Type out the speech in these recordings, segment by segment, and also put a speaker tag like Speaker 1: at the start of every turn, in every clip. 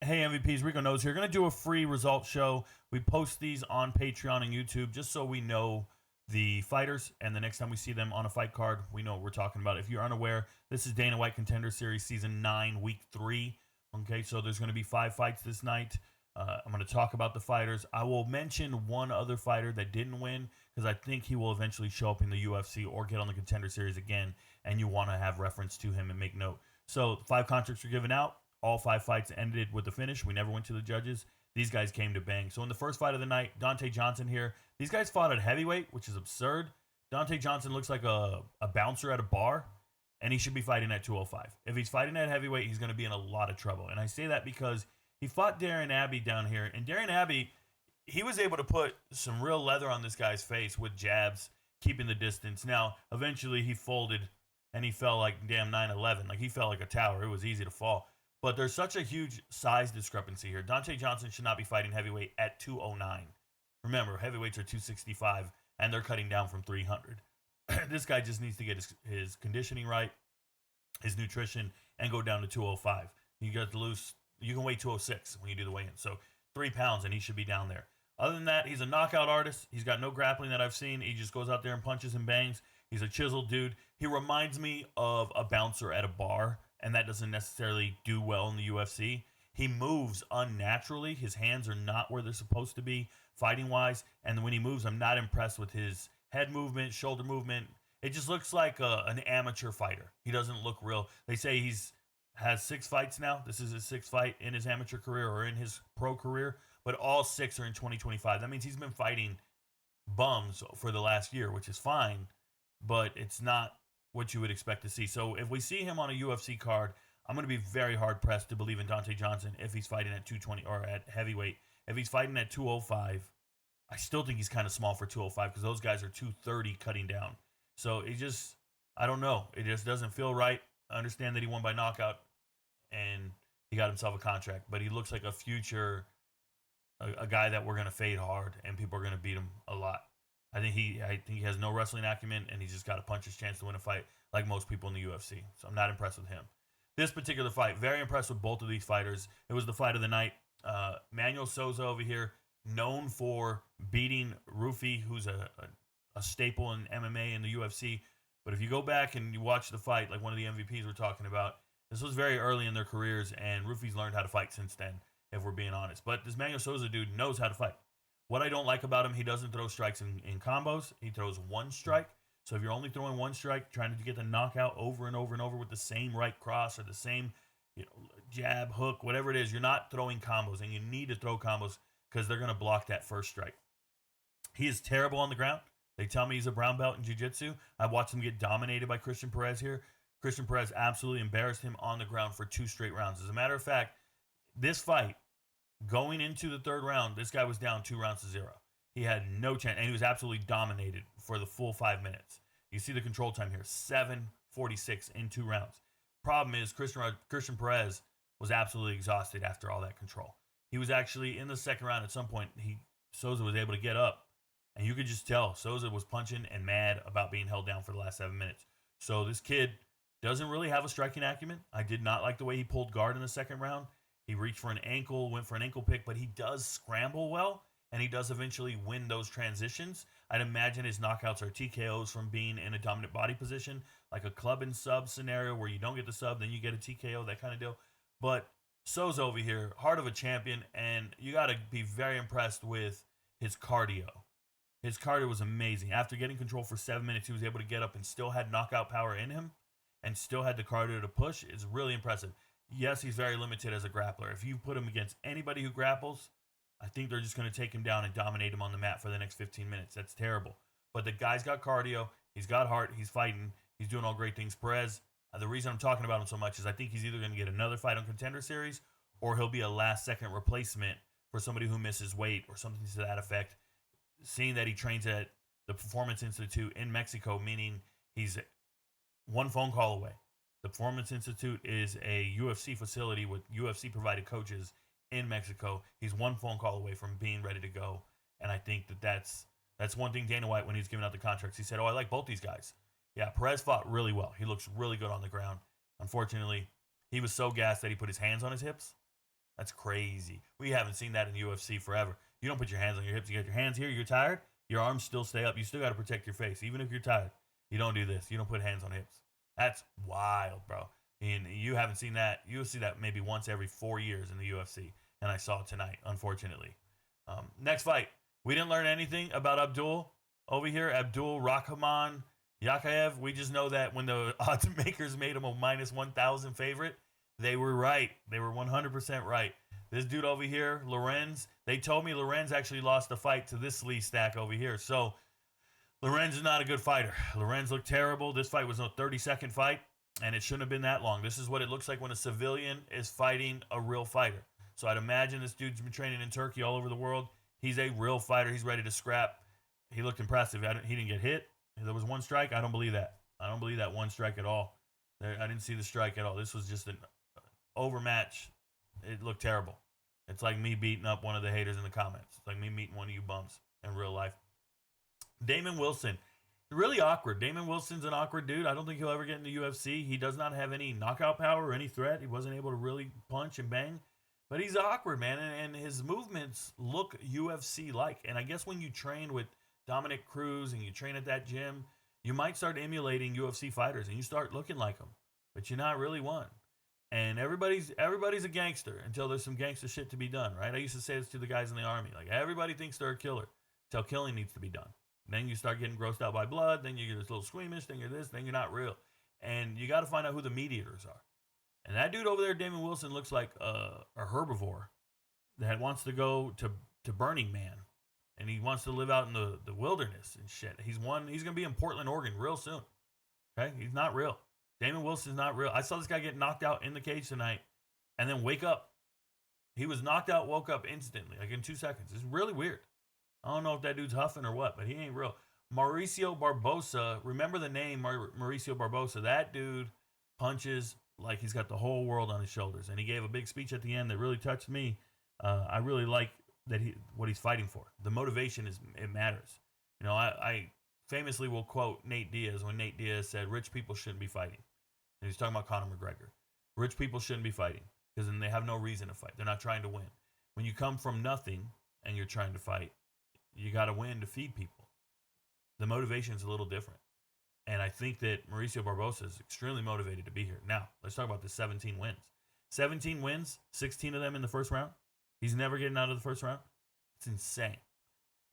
Speaker 1: Hey MVPs, Rico Knows here. Going to do a free results show. We post these on Patreon and YouTube just so we know the fighters, and the next time we see them on a fight card, we know what we're talking about. If you're unaware, this is Dana White Contender Series Season 9, Week 3. Okay, so there's going to be 5 fights this night. I'm going to talk about the fighters. I will mention one other fighter that didn't win because I think he will eventually show up in the UFC or get on the Contender Series again, and you want to have reference to him and make note. So 5 contracts were given out. All 5 fights ended with the finish. We never went to the judges. These guys came to bang. So in the first fight of the night, Dante Johnson here. These guys fought at heavyweight, which is absurd. Dante Johnson looks like a bouncer at a bar, and he should be fighting at 205. If he's fighting at heavyweight, he's going to be in a lot of trouble. And I say that because he fought Darren Abbey down here. And Darren Abbey, he was able to put some real leather on this guy's face with jabs, keeping the distance. Now, eventually he folded, and he fell like damn 9/11. Like, he fell like a tower. It was easy to fall. But there's such a huge size discrepancy here. Dante Johnson should not be fighting heavyweight at 209. Remember, heavyweights are 265, and they're cutting down from 300. This guy just needs to get his conditioning right, his nutrition, and go down to 205. You got to lose. You can weigh 206 when you do the weigh-in. So 3 pounds, and he should be down there. Other than that, he's a knockout artist. He's got no grappling that I've seen. He just goes out there and punches and bangs. He's a chiseled dude. He reminds me of a bouncer at a bar, and that doesn't necessarily do well in the UFC. He moves unnaturally. His hands are not where they're supposed to be fighting-wise, and when he moves, I'm not impressed with his head movement, shoulder movement. It just looks like an amateur fighter. He doesn't look real. They say has 6 fights now. This is his 6th fight in his amateur career or in his pro career, but all 6 are in 2025. That means he's been fighting bums for the last year, which is fine, but it's not what you would expect to see. So if we see him on a UFC card, I'm going to be very hard pressed to believe in Dante Johnson if he's fighting at 220 or at heavyweight. If he's fighting at 205, I still think he's kind of small for 205 because those guys are 230 cutting down. So I don't know. It just doesn't feel right. I understand that he won by knockout and he got himself a contract, but he looks like a future, a guy that we're going to fade hard and people are going to beat him a lot. I think he has no wrestling acumen, and he's just got a puncher's chance to win a fight like most people in the UFC. So I'm not impressed with him. This particular fight, very impressed with both of these fighters. It was the fight of the night. Manuel Souza over here, known for beating Rufi, who's a staple in MMA and the UFC. But if you go back and you watch the fight, like one of the MVPs we're talking about, this was very early in their careers, and Rufi's learned how to fight since then, if we're being honest. But this Manuel Souza dude knows how to fight. What I don't like about him, he doesn't throw strikes in combos. He throws one strike. So if you're only throwing one strike, trying to get the knockout over and over and over with the same right cross or the same jab, hook, whatever it is, you're not throwing combos. And you need to throw combos because they're going to block that first strike. He is terrible on the ground. They tell me he's a brown belt in jiu-jitsu. I watched him get dominated by Christian Perez here. Christian Perez absolutely embarrassed him on the ground for 2 straight rounds. As a matter of fact, this fight, going into the 3rd round, this guy was down 2-0. He had no chance, and he was absolutely dominated for the full 5 minutes. You see the control time here, 7:46 in 2 rounds. Problem is, Christian Perez was absolutely exhausted after all that control. He was actually in the 2nd round at some point. Souza was able to get up, and you could just tell Souza was punching and mad about being held down for the last 7 minutes. So this kid doesn't really have a striking acumen. I did not like the way he pulled guard in the 2nd round. He reached for an ankle, went for an ankle pick, but he does scramble well, and he does eventually win those transitions. I'd imagine his knockouts are TKOs from being in a dominant body position, like a club and sub scenario where you don't get the sub, then you get a TKO, that kind of deal. But Souza over here, heart of a champion, and you got to be very impressed with his cardio. His cardio was amazing. After getting control for 7 minutes, he was able to get up and still had knockout power in him and still had the cardio to push. It's really impressive. Yes, he's very limited as a grappler. If you put him against anybody who grapples, I think they're just going to take him down and dominate him on the mat for the next 15 minutes. That's terrible. But the guy's got cardio. He's got heart. He's fighting. He's doing all great things. Perez, the reason I'm talking about him so much is I think he's either going to get another fight on Contender Series or he'll be a last-second replacement for somebody who misses weight or something to that effect. Seeing that he trains at the Performance Institute in Mexico, meaning he's one phone call away. The Performance Institute is a UFC facility with UFC-provided coaches in Mexico. He's one phone call away from being ready to go. And I think that's one thing Dana White, when he was giving out the contracts, he said, I like both these guys. Yeah, Perez fought really well. He looks really good on the ground. Unfortunately, he was so gassed that he put his hands on his hips. That's crazy. We haven't seen that in UFC forever. You don't put your hands on your hips. You got your hands here. You're tired. Your arms still stay up. You still got to protect your face. Even if you're tired, you don't do this. You don't put hands on hips. That's wild, bro. And you haven't seen that. You'll see that maybe once every 4 years in the UFC. And I saw it tonight, unfortunately. Next fight. We didn't learn anything about Abdul over here. Abdul Rahman Yakayev. We just know that when the odds makers made him a minus 1,000 favorite, they were right. They were 100% right. This dude over here, Lorenz, they told me Lorenz actually lost the fight to this Lee Stack over here. So Lorenz is not a good fighter. Lorenz looked terrible. This fight was a 30-second fight, and it shouldn't have been that long. This is what it looks like when a civilian is fighting a real fighter. So I'd imagine this dude's been training in Turkey all over the world. He's a real fighter. He's ready to scrap. He looked impressive. He didn't get hit. There was one strike. I don't believe that. I don't believe that one strike at all. I didn't see the strike at all. This was just an overmatch. It looked terrible. It's like me beating up one of the haters in the comments. It's like me meeting one of you bums in real life. Damon Wilson, really awkward. Damon Wilson's an awkward dude. I don't think he'll ever get in the UFC. He does not have any knockout power or any threat. He wasn't able to really punch and bang. But he's awkward, man, and his movements look UFC-like. And I guess when you train with Dominic Cruz and you train at that gym, you might start emulating UFC fighters and you start looking like them. But you're not really one. And everybody's a gangster until there's some gangster shit to be done, right? I used to say this to the guys in the Army. Like, everybody thinks they're a killer until killing needs to be done. Then you start getting grossed out by blood. Then you get a little squeamish. Then you're this. Then you're not real. And you got to find out who the mediators are. And that dude over there, Damon Wilson, looks like a herbivore that wants to go to Burning Man. And he wants to live out in the wilderness and shit. He's going to be in Portland, Oregon real soon. Okay? He's not real. Damon Wilson's not real. I saw this guy get knocked out in the cage tonight and then wake up. He was knocked out, woke up instantly, like in 2 seconds. It's really weird. I don't know if that dude's huffing or what, but he ain't real. Mauricio Barbosa, remember the name Mauricio Barbosa. That dude punches like he's got the whole world on his shoulders. And he gave a big speech at the end that really touched me. I really like that what he's fighting for. The motivation it matters. You know, I famously will quote Nate Diaz when Nate Diaz said, "Rich people shouldn't be fighting." And he's talking about Conor McGregor. Rich people shouldn't be fighting because then they have no reason to fight. They're not trying to win. When you come from nothing and you're trying to fight, you got to win to feed people. The motivation is a little different. And I think that Mauricio Barbosa is extremely motivated to be here. Now, let's talk about the 17 wins. 17 wins, 16 of them in the first round. He's never getting out of the first round. It's insane.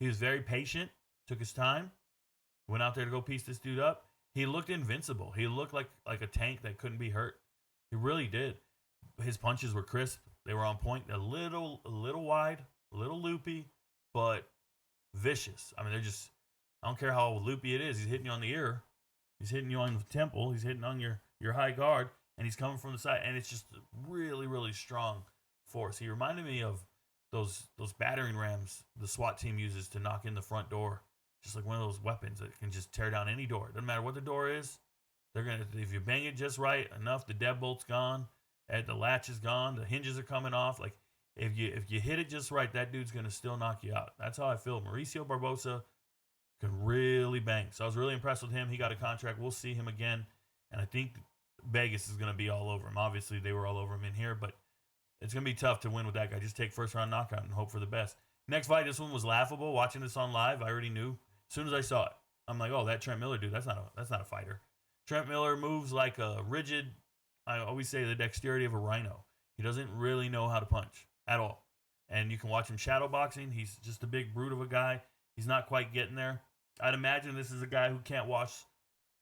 Speaker 1: He was very patient, took his time, went out there to go piece this dude up. He looked invincible. He looked like a tank that couldn't be hurt. He really did. His punches were crisp. They were on point. A little wide, a little loopy, but vicious. I mean, I don't care how loopy it is. He's hitting you on the ear. He's hitting you on the temple. He's hitting on your high guard, and he's coming from the side. And it's just really, really strong force. He reminded me of those battering rams the SWAT team uses to knock in the front door. Just like one of those weapons that can just tear down any door. Doesn't matter what the door is. If you bang it just right enough, the deadbolt's gone, the latch is gone, the hinges are coming off. Like if you hit it just right, that dude's gonna still knock you out. That's how I feel. Mauricio Barbosa can really bang. So I was really impressed with him. He got a contract. We'll see him again, and I think Vegas is gonna be all over him. Obviously, they were all over him in here, but it's gonna be tough to win with that guy. Just take first round knockout and hope for the best. Next fight, this one was laughable. Watching this on live, I already knew. As soon as I saw it, I'm like, oh, that Trent Miller dude, that's not a fighter. Trent Miller moves like a rigid, I always say the dexterity of a rhino. He doesn't really know how to punch at all. And you can watch him shadow boxing. He's just a big brute of a guy. He's not quite getting there. I'd imagine this is a guy who can't wash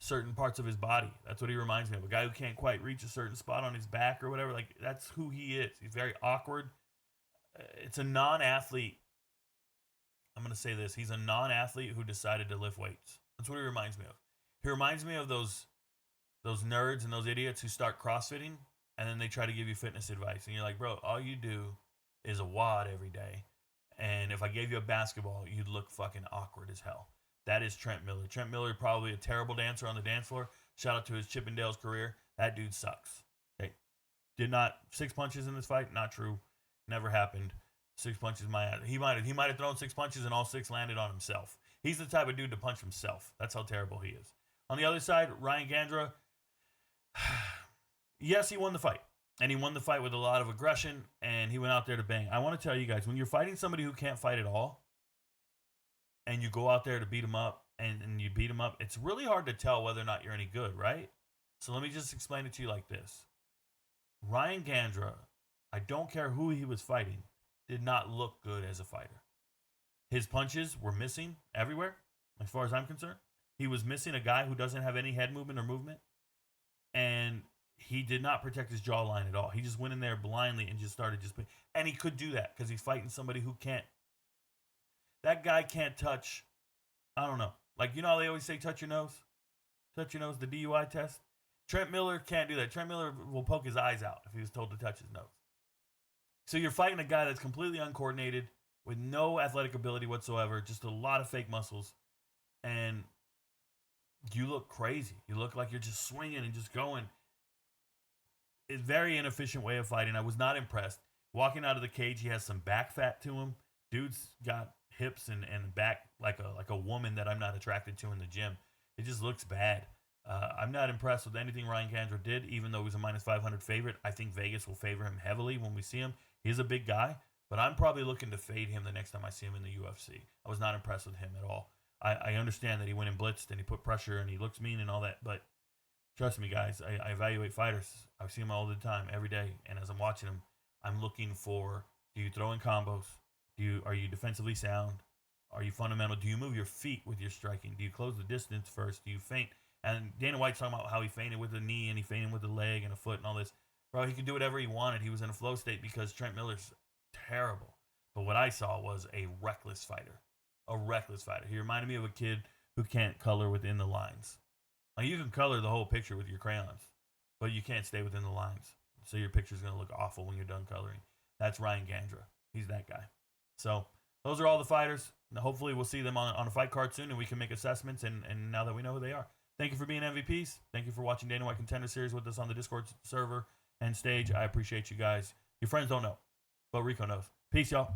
Speaker 1: certain parts of his body. That's what he reminds me of. A guy who can't quite reach a certain spot on his back or whatever. Like, that's who he is. He's very awkward. It's a non-athlete. I'm going to say this. He's a non-athlete who decided to lift weights. That's what he reminds me of. He reminds me of those nerds and those idiots who start CrossFitting and then they try to give you fitness advice. And you're like, bro, all you do is a WOD every day. And if I gave you a basketball, you'd look fucking awkward as hell. That is Trent Miller. Trent Miller, probably a terrible dancer on the dance floor. Shout out to his Chippendales career. That dude sucks. Okay. 6 punches in this fight? Not true. Never happened. 6 punches, he might have thrown 6 punches and all 6 landed on himself. He's the type of dude to punch himself. That's how terrible he is. On the other side, Ryan Gandra, yes, he won the fight. And he won the fight with a lot of aggression, and he went out there to bang. I want to tell you guys, when you're fighting somebody who can't fight at all, and you go out there to beat him up, and you beat him up, it's really hard to tell whether or not you're any good, right? So let me just explain it to you like this. Ryan Gandra, I don't care who he was fighting, did not look good as a fighter. His punches were missing everywhere, as far as I'm concerned. He was missing a guy who doesn't have any head movement or movement. And he did not protect his jawline at all. He just went in there blindly and just started and he could do that because he's fighting somebody who can't. That guy can't touch. I don't know. Like, you know how they always say touch your nose? Touch your nose, the DUI test? Trent Miller can't do that. Trent Miller will poke his eyes out if he was told to touch his nose. So you're fighting a guy that's completely uncoordinated with no athletic ability whatsoever, just a lot of fake muscles, and you look crazy. You look like you're just swinging and just going. It's a very inefficient way of fighting. I was not impressed. Walking out of the cage, he has some back fat to him. Dude's got hips and back like a woman that I'm not attracted to in the gym. It just looks bad. I'm not impressed with anything Ryan Gandra did, even though he's a minus 500 favorite. I think Vegas will favor him heavily when we see him. He's a big guy, but I'm probably looking to fade him the next time I see him in the UFC. I was not impressed with him at all. I understand that he went and blitzed and he put pressure and he looks mean and all that, but trust me, guys, I evaluate fighters. I see them all the time, every day, and as I'm watching them, I'm looking for, do you throw in combos? Are you defensively sound? Are you fundamental? Do you move your feet with your striking? Do you close the distance first? Do you feint? And Dana White's talking about how he feinted with a knee and he feinted with a leg and a foot and all this. Bro, he could do whatever he wanted. He was in a flow state because Trent Miller's terrible. But what I saw was a reckless fighter. A reckless fighter. He reminded me of a kid who can't color within the lines. Like, you can color the whole picture with your crayons, but you can't stay within the lines. So your picture's going to look awful when you're done coloring. That's Ryan Gandra. He's that guy. So those are all the fighters. Hopefully we'll see them on a fight card soon and we can make assessments and now that we know who they are. Thank you for being MVPs. Thank you for watching Dana White Contender Series with us on the Discord server and stage. I appreciate you guys. Your friends don't know, but Rico knows. Peace, y'all.